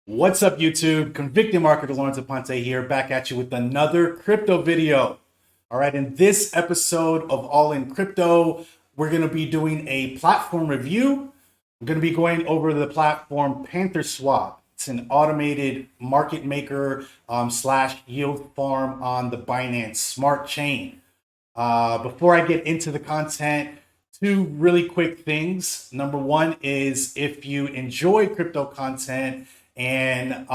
What's up, YouTube? Convicted marketer Lawrence Aponte here, back at you with another crypto video. All right, in this episode of All in Crypto, we're going to be doing a platform review. I'm going to be going over the platform PantherSwap. It's an automated market maker slash yield farm on the Binance Smart Chain. Before I get into the content, two really quick things. Number one is if you enjoy crypto content and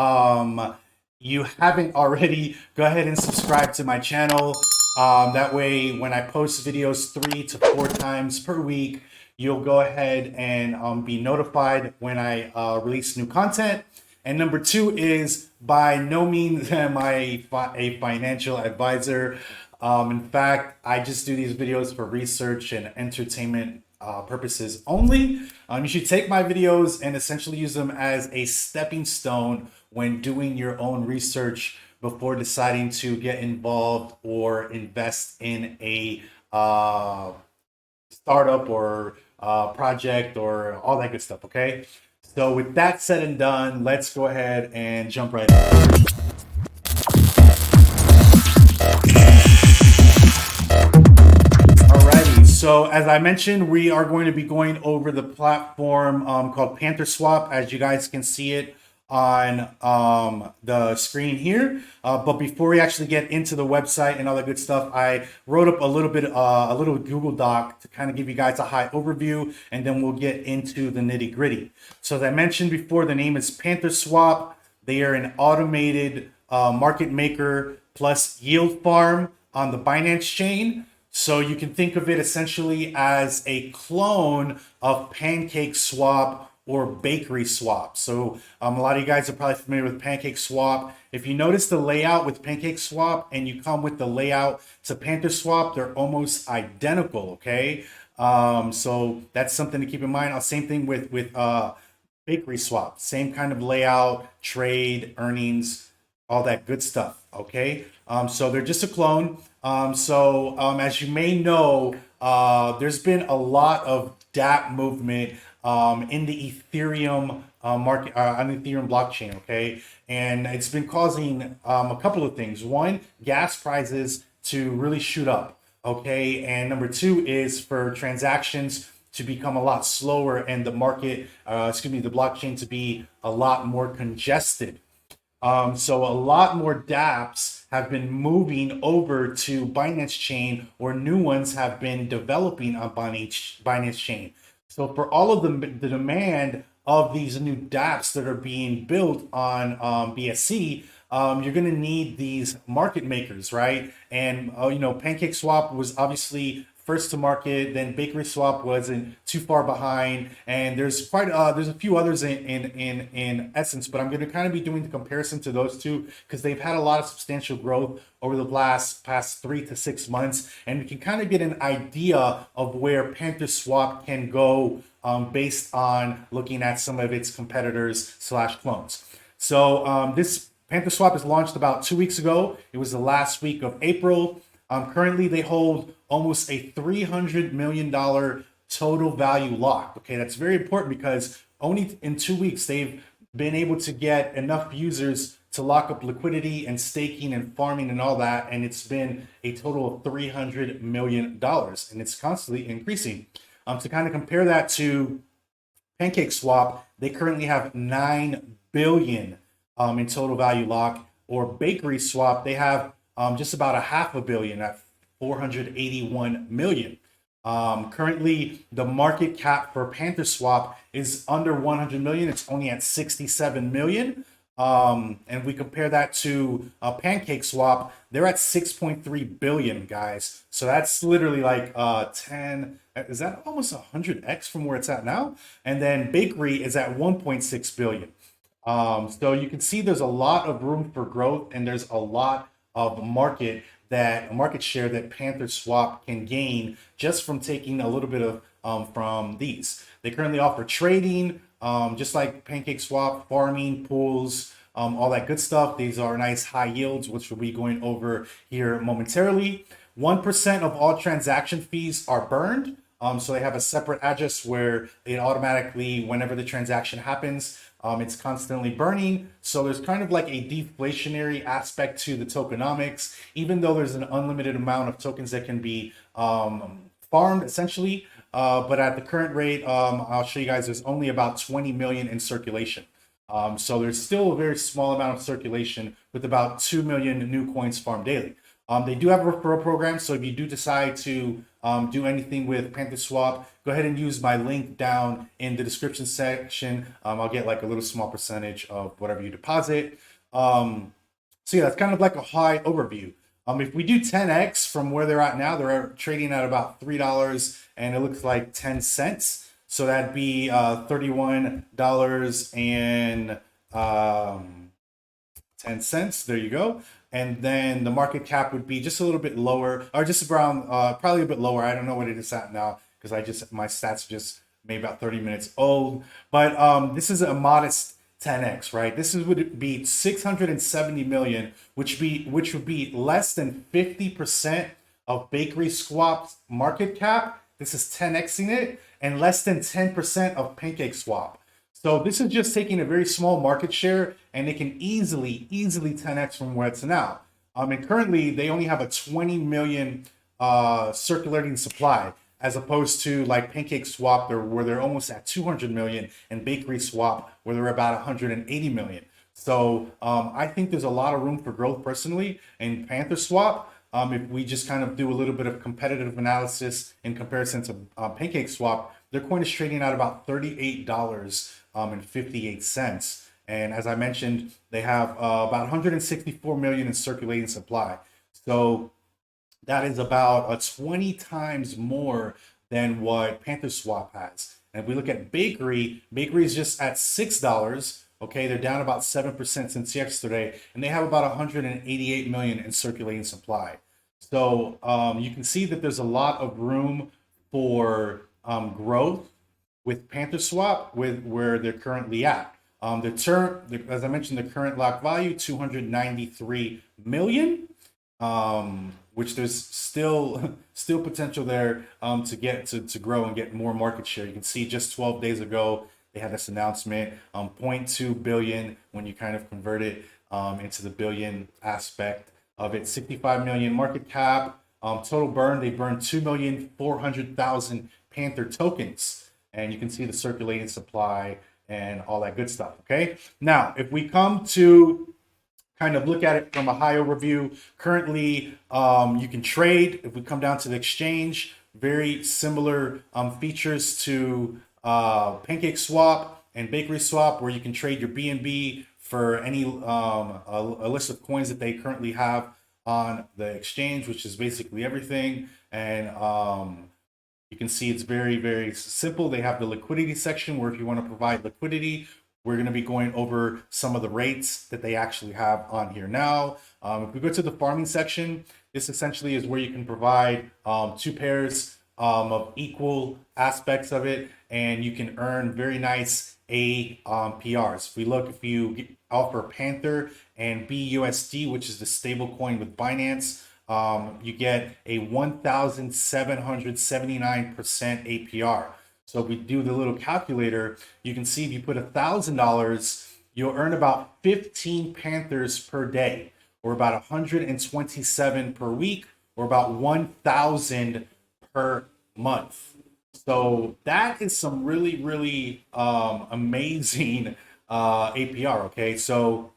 you haven't already, go ahead and subscribe to my channel. That way, when I post videos 3 to 4 times per week, you'll go ahead and be notified when I release new content. And number two is, by no means am I a financial advisor. In fact, I just do these videos for research and entertainment purposes only. You should take my videos and essentially use them as a stepping stone when doing your own research before deciding to get involved or invest in a startup or project or all that good stuff, okay? So with that said and done, let's go ahead and jump right in. So as I mentioned, we are going to be going over the platform called PantherSwap, as you guys can see it on the screen here. But before we actually get into the website and all that good stuff, I wrote up a little Google Doc to kind of give you guys a high overview, and then we'll get into the nitty gritty. So as I mentioned before, the name is PantherSwap. They are an automated market maker plus yield farm on the Binance Chain. So you can think of it essentially as a clone of Pancakeswap or Bakeryswap. So a lot of you guys are probably familiar with Pancakeswap. If you notice the layout with Pancakeswap and you come with the layout to PantherSwap, they're almost identical, okay? So that's something to keep in mind. Same thing with Bakeryswap. Same kind of layout, trade, earnings, all that good stuff, okay? So they're just a clone. As you may know, there's been a lot of dApp movement in the Ethereum market, on the Ethereum blockchain, okay? And it's been causing a couple of things. One, gas prices to really shoot up, okay? And number two is for transactions to become a lot slower and the market, the blockchain to be a lot more congested. So a lot more dApps have been moving over to Binance Chain, or new ones have been developing on Binance Chain. So for all of the demand of these new dApps that are being built on BSC, you're going to need these market makers, right? And PancakeSwap was obviously first to market, then Bakeryswap wasn't too far behind, and there's a few others in essence, but I'm going to kind of be doing the comparison to those two because they've had a lot of substantial growth over the past 3 to 6 months, and we can kind of get an idea of where PantherSwap can go based on looking at some of its competitors slash clones. So this PantherSwap is launched about 2 weeks ago. It was the last week of April. Currently, they hold almost a $300 million total value locked. Okay, that's very important because only in 2 weeks they've been able to get enough users to lock up liquidity and staking and farming and all that, and it's been a total of $300 million, and it's constantly increasing. To kind of compare that to PancakeSwap, they currently have $9 billion in total value lock, or Bakeryswap, they have just about $500 million at 481 million. Currently, the market cap for PantherSwap is under 100 million. It's only at 67 million. And we compare that to PancakeSwap, they're at 6.3 billion, guys. So that's literally like 10. Is that almost 100x from where it's at now? And then Bakery is at 1.6 billion. So you can see there's a lot of room for growth, and there's a lot of market share that PantherSwap can gain just from taking a little bit of from these. They currently offer trading, just like PancakeSwap, farming, pools, all that good stuff. These are nice high yields, which we'll be going over here momentarily. 1% of all transaction fees are burned. So they have a separate address where it automatically, whenever the transaction happens, It's constantly burning. So there's kind of like a deflationary aspect to the tokenomics, even though there's an unlimited amount of tokens that can be farmed essentially. But at the current rate, I'll show you guys, there's only about 20 million in circulation. So there's still a very small amount of circulation with about 2 million new coins farmed daily. They do have a referral program, so if you do decide to do anything with PantherSwap, go ahead and use my link down in the description section. I'll get like a little small percentage of whatever you deposit. So yeah, that's kind of like a high overview. If we do 10x from where they're at now, they're trading at about $3 and it looks like 10 cents. So that'd be $31 and 10 cents. There you go. And then the market cap would be just a little bit lower, or just around, probably a bit lower. I don't know what it is at now because my stats are just maybe about 30 minutes old. But this is a modest 10x, right? This would be 670 million, which would be less than 50% of Bakeryswap's market cap. This is 10xing it, and less than 10% of Pancakeswap. So this is just taking a very small market share, and they can easily 10x from where it's now. And currently they only have a 20 million circulating supply, as opposed to like Pancakeswap, where they're almost at 200 million, and Bakeryswap, where they're about 180 million. So I think there's a lot of room for growth personally in PantherSwap. If we just kind of do a little bit of competitive analysis in comparison to Pancakeswap, their coin is trading at about $38.58. And as I mentioned, they have about 164 million in circulating supply. So that is about 20 times more than what PantherSwap has. And if we look at Bakery is just at $6. Okay, they're down about 7% since yesterday, and they have about 188 million in circulating supply. So you can see that there's a lot of room for growth with PantherSwap, with where they're currently at. As I mentioned, the current lock value 293 million, which there's still potential there to get to grow and get more market share. You can see just 12 days ago they had this announcement, 0.2 billion when you kind of convert it into the billion aspect of it. 65 million market cap. Total burn, they burned 2,400,000 Panther tokens. And you can see the circulating supply and all that good stuff, okay? Now, if we come to kind of look at it from a high overview, currently you can trade. If we come down to the exchange, very similar features to Pancakeswap and Bakeryswap, where you can trade your BNB for any a list of coins that they currently have on the exchange, which is basically everything. And you can see it's very, very simple. They have the liquidity section where if you want to provide liquidity, we're going to be going over some of the rates that they actually have on here now. If we go to the farming section, this essentially is where you can provide 2 pairs of equal aspects of it, and you can earn very nice APRs. If you offer Panther and BUSD, which is the stable coin with Binance, you get a 1,779% APR. So if we do the little calculator, you can see if you put $1,000, you'll earn about 15 Panthers per day, or about 127 per week, or about 1,000 per month. So that is some really, really amazing APR. Okay, so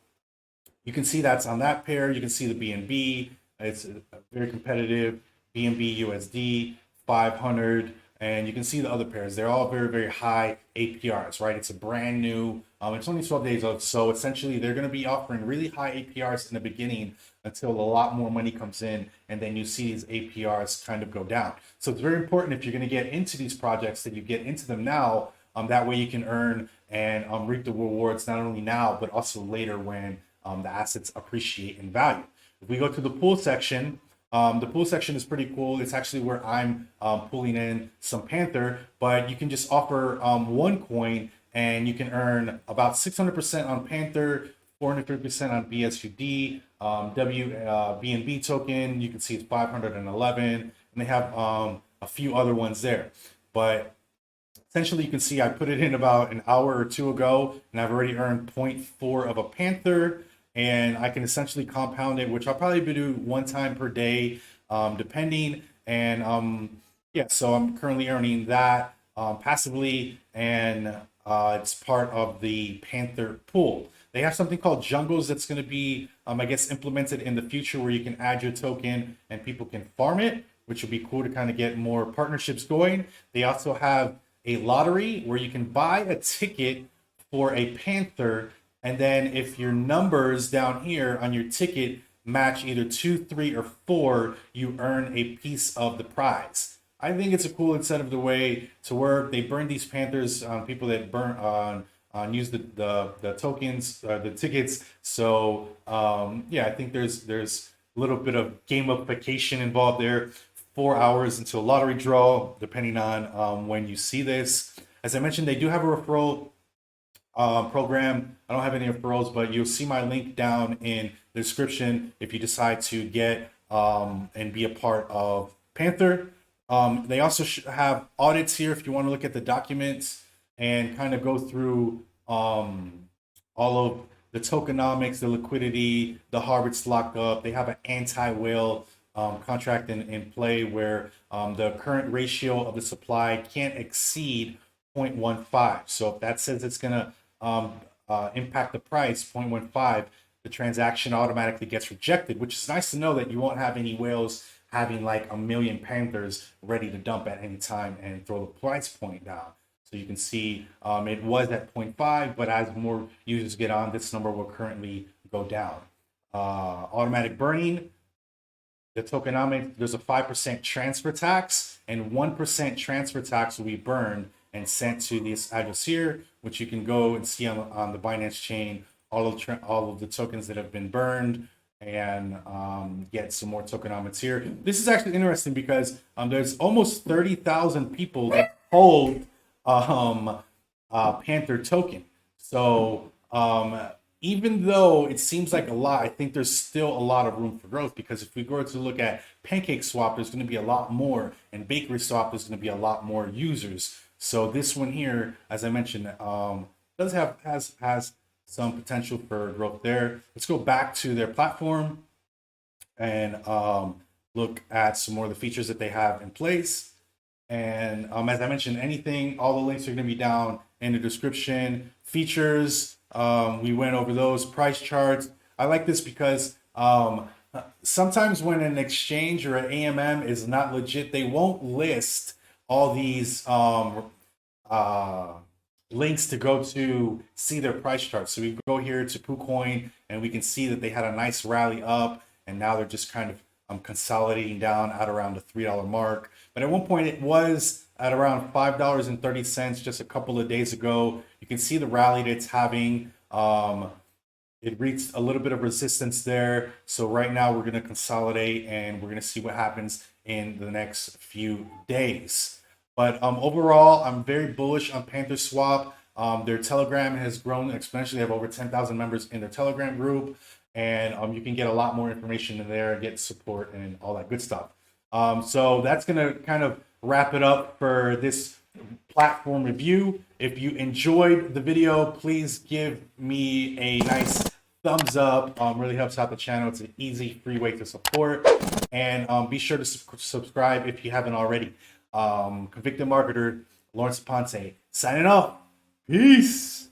you can see that's on that pair. You can see the BNB. It's very competitive. BNB USD 500, and you can see the other pairs. They're all very, very high APRs, right? It's a brand new. It's only 12 days old, so essentially they're going to be offering really high APRs in the beginning until a lot more money comes in, and then you see these APRs kind of go down. So it's very important if you're going to get into these projects that you get into them now. That way you can earn and reap the rewards not only now but also later when the assets appreciate in value. If we go to the pool section, the pool section is pretty cool. It's actually where I'm pulling in some Panther, but you can just offer one coin and you can earn about 600% on Panther, 450% on BSUD, BNB token. You can see it's 511, and they have a few other ones there. But Essentially, you can see I put it in about an hour or two ago, and I've already earned zero point 0.4 of a Panther, and I can essentially compound it, which I'll probably do one time per day, depending. And yeah, so I'm currently earning that passively, and it's part of the Panther pool. They have something called jungles that's going to be, I guess, implemented in the future where you can add your token and people can farm it, which would be cool to kind of get more partnerships going. They also have a lottery where you can buy a ticket for a Panther, and then if your numbers down here on your ticket match either 2, 3, or 4, you earn a piece of the prize. I think it's a cool incentive the way to work. They burn these Panthers on people that burn on use the tokens, the tickets. So yeah, I think there's a little bit of gamification involved there. 4 hours until lottery draw, depending on when you see this. As I mentioned, they do have a referral program. I don't have any referrals, but you'll see my link down in the description if you decide to get and be a part of Panther. They also have audits here if you want to look at the documents and kind of go through all of the tokenomics, the liquidity, the harvest lockup. They have an anti-whale contract in play where the current ratio of the supply can't exceed 0.15. So if that says it's going to impact the price 0.15, the transaction automatically gets rejected, which is nice to know that you won't have any whales having like a million Panthers ready to dump at any time and throw the price point down. So you can see it was at 0.5, but as more users get on, this number will currently go down. Automatic burning, the tokenomics, there's a 5% transfer tax, and 1% transfer tax will be burned and sent to this address here, which you can go and see on the Binance chain, all of the tokens that have been burned, and get some more tokenomics here. This is actually interesting because there's almost 30,000 people that hold Panther token. So even though it seems like a lot, I think there's still a lot of room for growth, because if we go to look at Pancakeswap, there's going to be a lot more, and Bakeryswap, there's going to be a lot more users. So this one here, as I mentioned, does have has some potential for growth there. Let's go back to their platform and look at some more of the features that they have in place. And as I mentioned, all the links are going to be down in the description. Features, we went over those. Price charts. I like this because sometimes when an exchange or an AMM is not legit, they won't list all these links to go to see their price chart. So we go here to PooCoin and we can see that they had a nice rally up, and now they're just kind of consolidating down at around the $3 mark. But at one point it was at around $5.30 just a couple of days ago. You can see the rally that it's having. It reached a little bit of resistance there. So right now we're going to consolidate and we're going to see what happens in the next few days. But overall, I'm very bullish on PantherSwap. Their Telegram has grown exponentially. They have over 10,000 members in their Telegram group, and you can get a lot more information in there, get support, and all that good stuff. So that's going to kind of wrap it up for this platform review. If you enjoyed the video, please give me a nice thumbs up. Really helps out the channel. It's an easy, free way to support. And be sure to subscribe if you haven't already. Convicted marketer Lawrence Ponce signing off. Peace.